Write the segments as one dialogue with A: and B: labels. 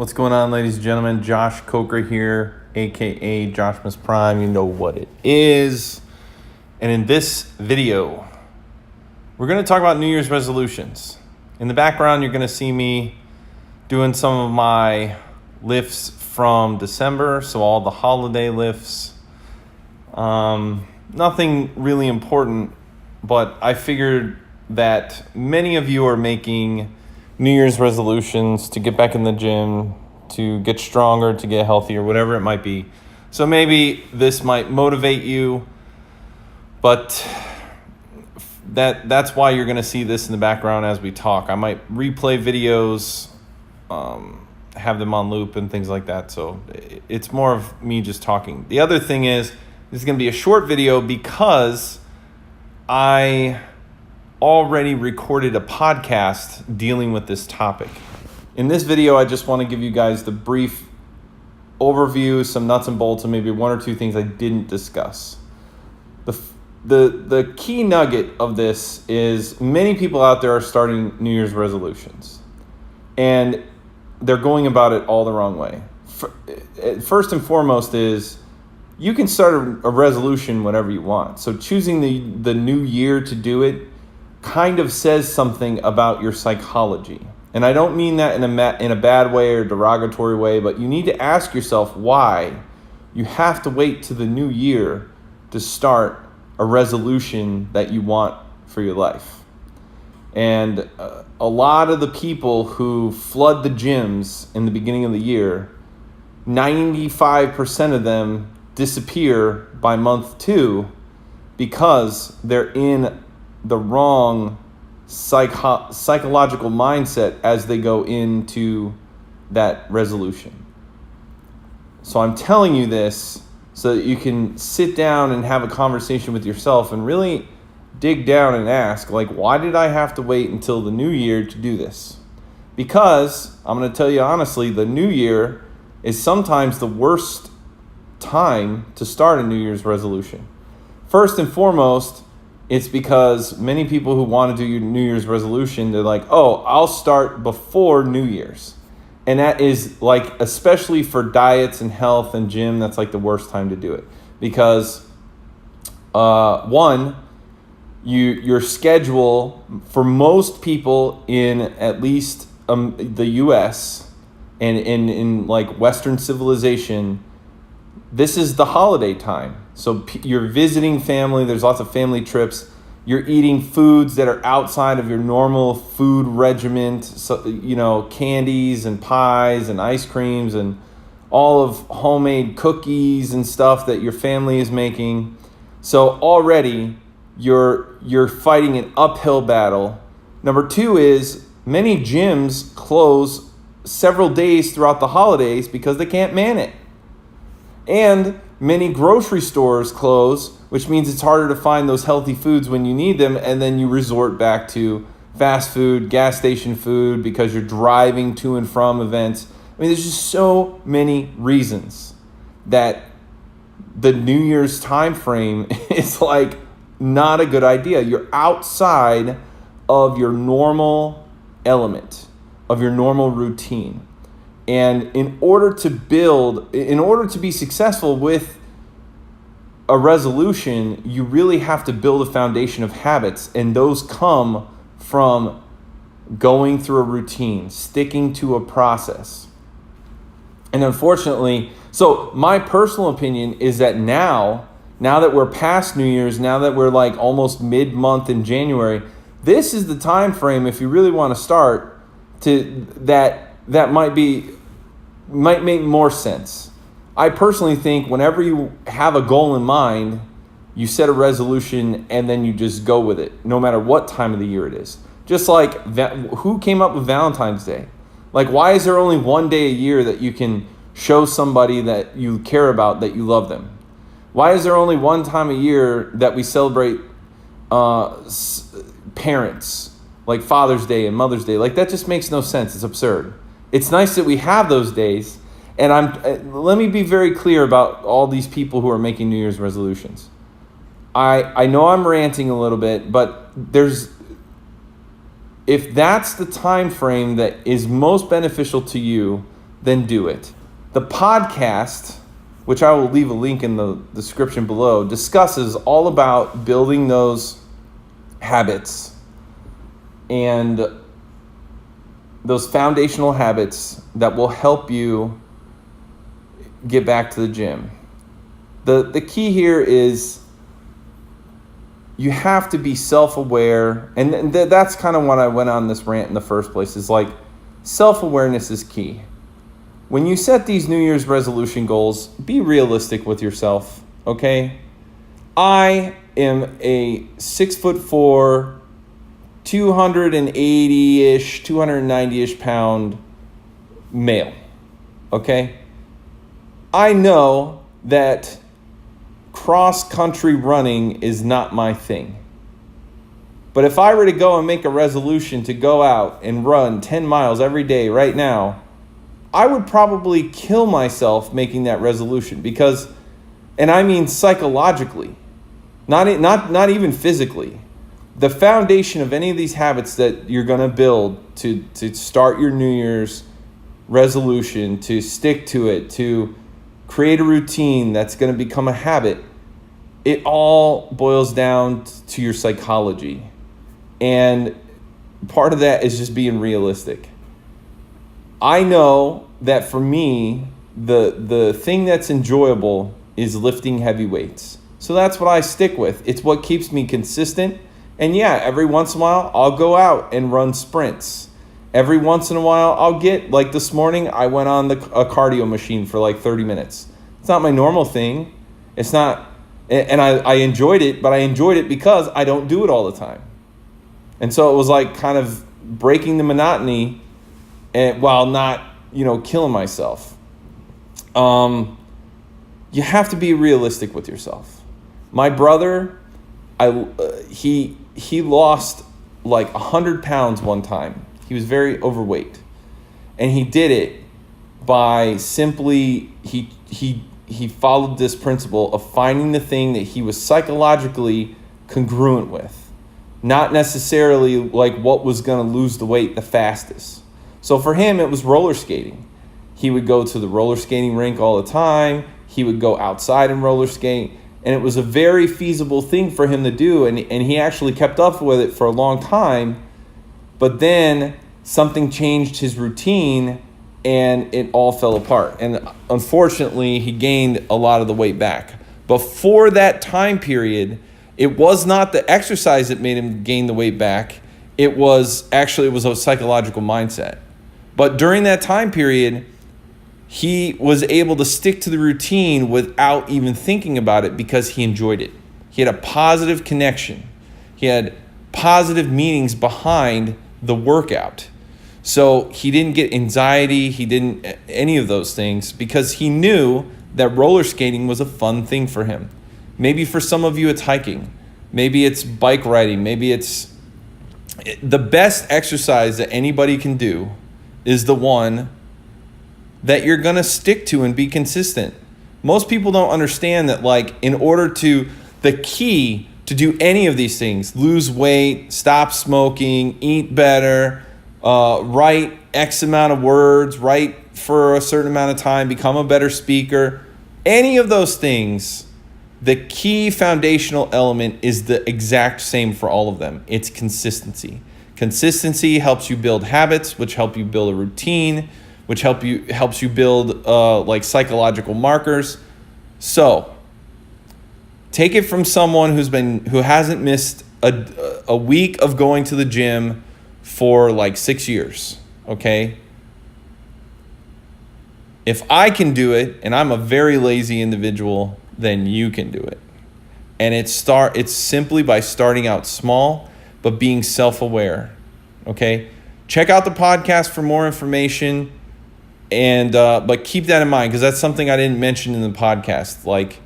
A: What's going on, ladies and gentlemen? Josh Coker here, aka Joshumusprime. You know what it is. And in this video, we're going to talk about New Year's resolutions. In the background, you're going to see me doing some of my lifts from December, so all the holiday lifts. Nothing really important, but I figured that many of you are making New Year's resolutions to get back in the gym, to get stronger, to get healthier, whatever it might be. So maybe this might motivate you, but that's why you're going to see this in the background as we talk. I might replay videos, have them on loop and things like that. So it's more of me just talking. The other thing is, this is going to be a short video because I already recorded a podcast dealing with this topic. In this video, I just want to give you guys the brief overview, some nuts and bolts, and maybe one or two things I didn't discuss. The key nugget of this is many people out there are starting New Year's resolutions, and they're going about it all the wrong way. First and foremost is you can start a resolution whenever you want. So choosing the new year to do it kind of says something about your psychology. And I don't mean that in a bad way or derogatory way, but you need to ask yourself why you have to wait to the new year to start a resolution that you want for your life. And a lot of the people who flood the gyms in the beginning of the year, 95% of them disappear by month 2 because they're in the wrong psychological mindset as they go into that resolution. So I'm telling you this so that you can sit down and have a conversation with yourself and really dig down and ask, like, why did I have to wait until the new year to do this? Because I'm going to tell you honestly, the new year is sometimes the worst time to start a New Year's resolution. First and foremost, it's because many people who want to do your New Year's resolution, they're like, oh, I'll start before New Year's. And that is like, especially for diets and health and gym, that's like the worst time to do it. Because one, your schedule for most people in at least the US and in like Western civilization, this is the holiday time. So you're visiting family, there's lots of family trips, you're eating foods that are outside of your normal food regimen, so, candies and pies and ice creams and all of homemade cookies and stuff that your family is making. So already you're fighting an uphill battle. Number 2 is many gyms close several days throughout the holidays because they can't man it. And many grocery stores close, which means it's harder to find those healthy foods when you need them, and then you resort back to fast food, gas station food, because you're driving to and from events. I mean, there's just so many reasons that the New Year's time frame is like not a good idea. You're outside of your normal element, of your normal routine. And in order to be successful with a resolution, you really have to build a foundation of habits. And those come from going through a routine, sticking to a process. And unfortunately, so my personal opinion is that now that we're past New Year's, now that we're like almost mid-month in January, this is the time frame, if you really want to start, that might make more sense. I personally think whenever you have a goal in mind, you set a resolution and then you just go with it, no matter what time of the year it is. Just like, who came up with Valentine's Day? Like, why is there only one day a year that you can show somebody that you care about, that you love them? Why is there only one time a year that we celebrate parents, like Father's Day and Mother's Day? Like, that just makes no sense. It's absurd. It's nice that we have those days. And let me be very clear about all these people who are making New Year's resolutions. I know I'm ranting a little bit, but if that's the time frame that is most beneficial to you, then do it. The podcast, which I will leave a link in the description below, discusses all about building those habits and those foundational habits that will help you get back to the gym. The key here is you have to be self-aware, and that's kind of what I went on this rant in the first place, is like self-awareness is key. When you set these New Year's resolution goals, be realistic with yourself, okay? I am a 6'4", 280-ish, 290-ish pound male, okay? I know that cross-country running is not my thing. But if I were to go and make a resolution to go out and run 10 miles every day right now, I would probably kill myself making that resolution because, and I mean psychologically, not even physically. The foundation of any of these habits that you're going to build to start your New Year's resolution, to stick to it, to create a routine that's going to become a habit, it all boils down to your psychology. And part of that is just being realistic. I know that for me, the thing that's enjoyable is lifting heavy weights. So that's what I stick with. It's what keeps me consistent. And yeah, every once in a while, I'll go out and run sprints. Every once in a while, I'll get, like this morning, I went on a cardio machine for like 30 minutes. It's not my normal thing. It's not, and I enjoyed it, but I enjoyed it because I don't do it all the time. And so it was like kind of breaking the monotony and while not, killing myself. You have to be realistic with yourself. My brother, he lost like 100 pounds one time. He was very overweight. And he did it by simply, he followed this principle of finding the thing that he was psychologically congruent with. Not necessarily like what was going to lose the weight the fastest. So for him, it was roller skating. He would go to the roller skating rink all the time. He would go outside and roller skate. And it was a very feasible thing for him to do. And he actually kept up with it for a long time. But then something changed his routine and it all fell apart. And unfortunately, he gained a lot of the weight back. Before that time period, it was not the exercise that made him gain the weight back. It was a psychological mindset. But during that time period, he was able to stick to the routine without even thinking about it because he enjoyed it. He had a positive connection. He had positive meanings behind the workout. So he didn't get anxiety. He didn't any of those things because he knew that roller skating was a fun thing for him. Maybe for some of you it's hiking. Maybe it's bike riding. Maybe it's the best exercise that anybody can do is the one that you're going to stick to and be consistent. Most people don't understand that, like, the key to do any of these things, lose weight, stop smoking, eat better, write X amount of words, write for a certain amount of time, become a better speaker, any of those things, the key foundational element is the exact same for all of them. It's consistency. Consistency helps you build habits, which help you build a routine, which helps you build like psychological markers. So take it from someone who hasn't missed a week of going to the gym for like 6 years. Okay. If I can do it, and I'm a very lazy individual, then you can do it. And it's simply by starting out small, but being self-aware. Okay. Check out the podcast for more information. And but keep that in mind because that's something I didn't mention in the podcast. Like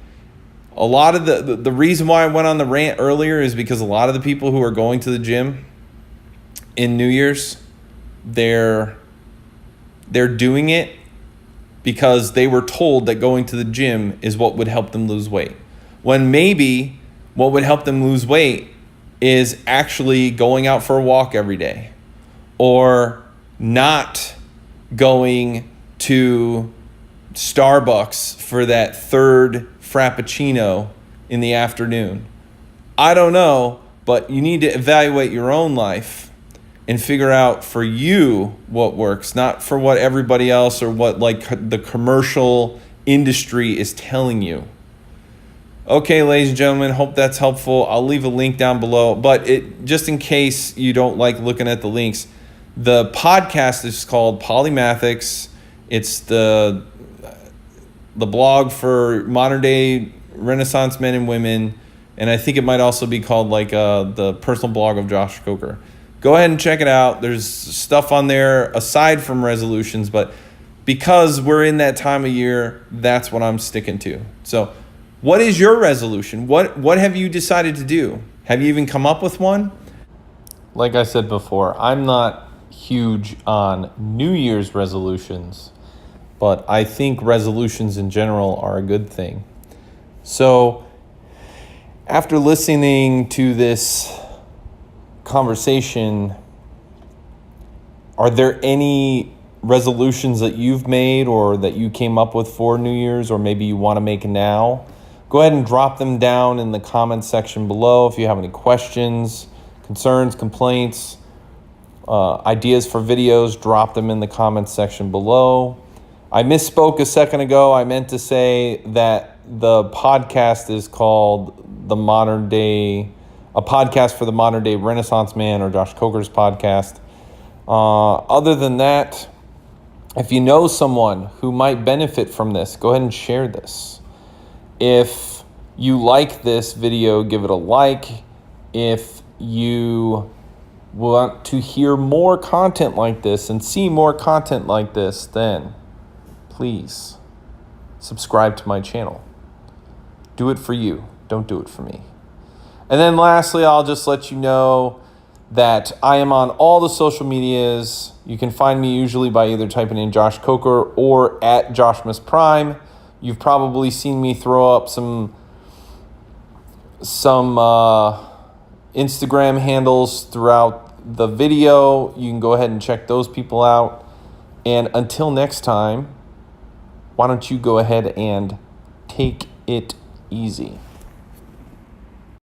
A: a lot of the reason why I went on the rant earlier is because a lot of the people who are going to the gym in New Year's, they're doing it because they were told that going to the gym is what would help them lose weight. When maybe what would help them lose weight is actually going out for a walk every day or not going to Starbucks for that third Frappuccino in the afternoon? I don't know, but you need to evaluate your own life and figure out for you what works, not for what everybody else or what like the commercial industry is telling you. Okay, ladies and gentlemen, hope that's helpful. I'll leave a link down below, but just in case you don't like looking at the links, the podcast is called Polymathics. It's the blog for modern day Renaissance men and women, and I think it might also be called like the personal blog of Josh Coker. Go ahead and check it out. There's stuff on there aside from resolutions, but because we're in that time of year, that's what I'm sticking to. So what is your resolution? What have you decided to do? Have you even come up with one? Like I said before, I'm not huge on New Year's resolutions, but I think resolutions in general are a good thing. So after listening to this conversation, are there any resolutions that you've made or that you came up with for New Year's, or maybe you want to make now? Go ahead and drop them down in the comments section below. If you have any questions, concerns, complaints, ideas for videos, drop them in the comments section below. I misspoke a second ago. I meant to say that the podcast is called a podcast for the modern day Renaissance man, or Josh Coker's podcast. Other than that, if you know someone who might benefit from this, go ahead and share this. If you like this video, give it a like. If you want to hear more content like this and see more content like this, then please subscribe to my channel. Do it for you. Don't do it for me. And then lastly, I'll just let you know that I am on all the social medias. You can find me usually by either typing in Josh Coker or at Joshumusprime. You've probably seen me throw up some Instagram handles throughout the video. You can go ahead and check those people out. And until next time, why don't you go ahead and take it easy.